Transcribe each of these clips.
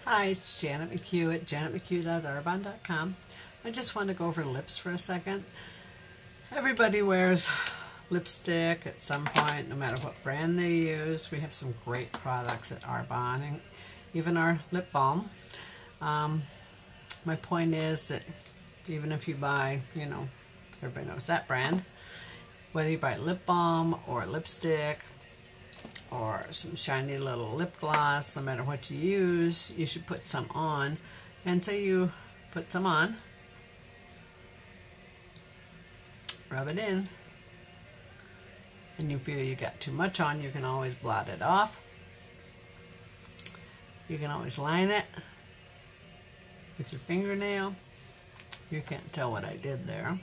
Hi, it's Janet McHugh at janetmchugh.arbonne.com. I just want to go over lips for a second. Everybody wears lipstick at some point, no matter what brand they use. We have some great products at Arbonne, and even our lip balm. My point is that even if you buy, everybody knows that brand, whether you buy lip balm or lipstick or some shiny little lip gloss, no matter what you use, you should put some on. And so you put some on, rub it in, and you feel you got too much on, you can always blot it off. You can always line it with your fingernail. You can't tell what I did there.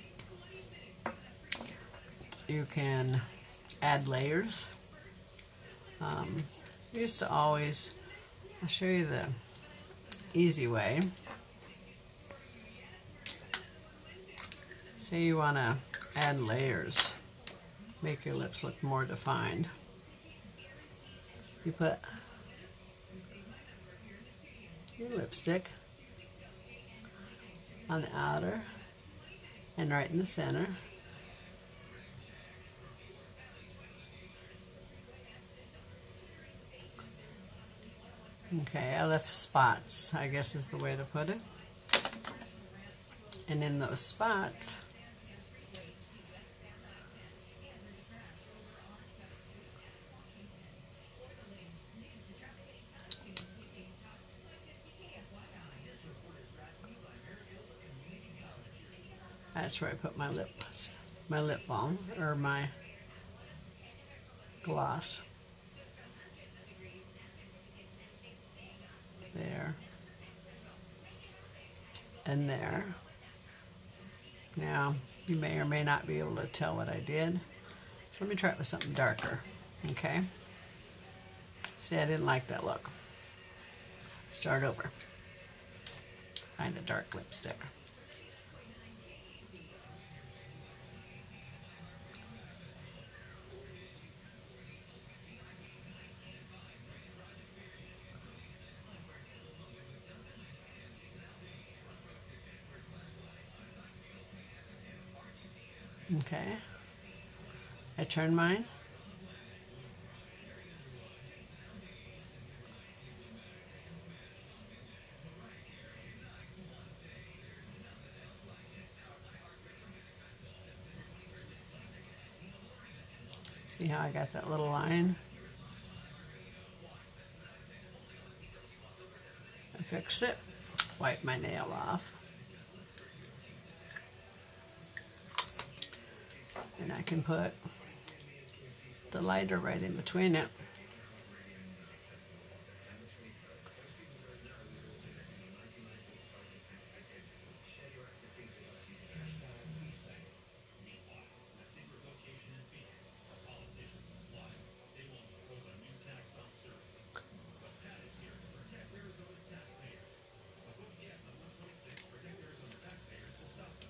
You can add layers. Used to always, I'll show you the easy way. Say you want to add layers, make your lips look more defined. You put your lipstick on the outer and right in the center. Okay, I left spots, I guess is the way to put it. And in those spots, that's where I put my lip balm or my gloss. There and there. Now you may or may not be able to tell what I did, so let me try it with something darker. Okay, see, I didn't like that look. Start over. Find a dark lipstick. Okay, I turn mine. See how I got that little line? I fix it, wipe my nail off. And I can put the lighter right in between it.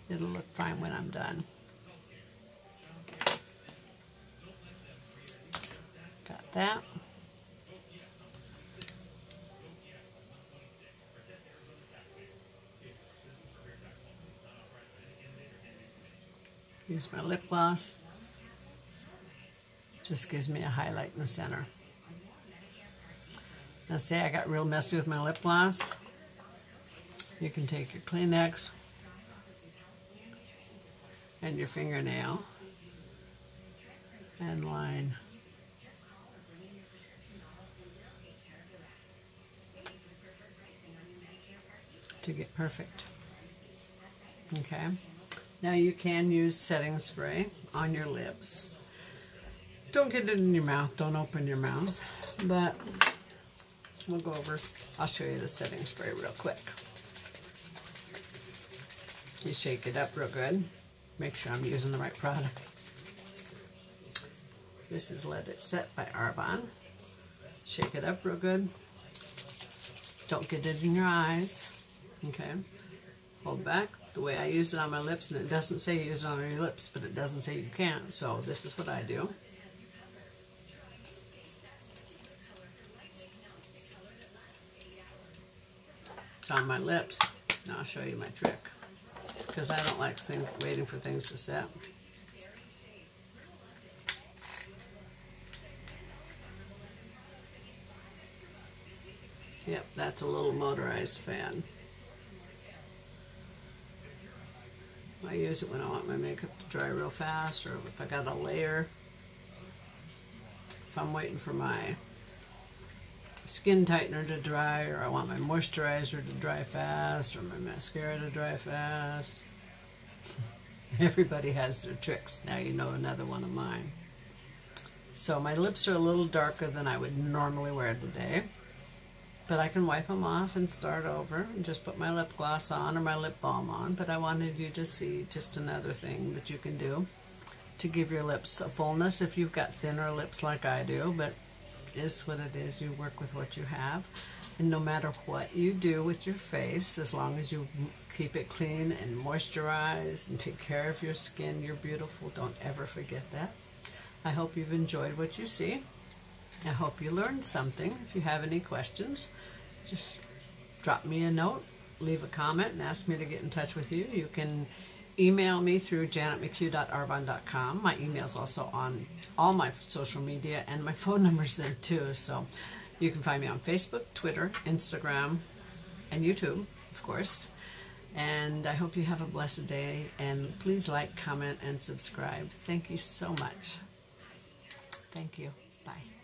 It'll look fine when I'm done. Got that. Use my lip gloss. Just gives me a highlight in the center. Now say I got real messy with my lip gloss. You can take your Kleenex and your fingernail and line to get perfect. Okay, now you can use setting spray on your lips. Don't get it in your mouth, don't open your mouth, but we'll go over, I'll show you the setting spray real quick. You shake it up real good. Make sure I'm using the right product. This is Let It Set by Arbonne. Shake it up real good. Don't get it in your eyes. Okay. Hold back. The way I use it on my lips, and it doesn't say use it on your lips, but it doesn't say you can't. So this is what I do. left on my lips. Now I'll show you my trick, because I don't like waiting for things to set. Yep, that's a little motorized fan. I use it when I want my makeup to dry real fast, or if I got a layer. If I'm waiting for my skin tightener to dry, or I want my moisturizer to dry fast, or my mascara to dry fast. Everybody has their tricks. Now you know another one of mine. So my lips are a little darker than I would normally wear today, but I can wipe them off and start over and just put my lip gloss on or my lip balm on. But I wanted you to see just another thing that you can do to give your lips a fullness if you've got thinner lips like I do, but it is what it is. You work with what you have, and no matter what you do with your face, as long as you keep it clean and moisturized and take care of your skin, you're beautiful. Don't ever forget that. I hope you've enjoyed what you see. I hope you learned something. If you have any questions, just drop me a note, leave a comment, and ask me to get in touch with you. You can email me through janetmchugh.arbonne.com. My email's also on all my social media, and my phone number's there too. So you can find me on Facebook, Twitter, Instagram, and YouTube, of course. And I hope you have a blessed day, and please like, comment, and subscribe. Thank you so much. Thank you. Bye.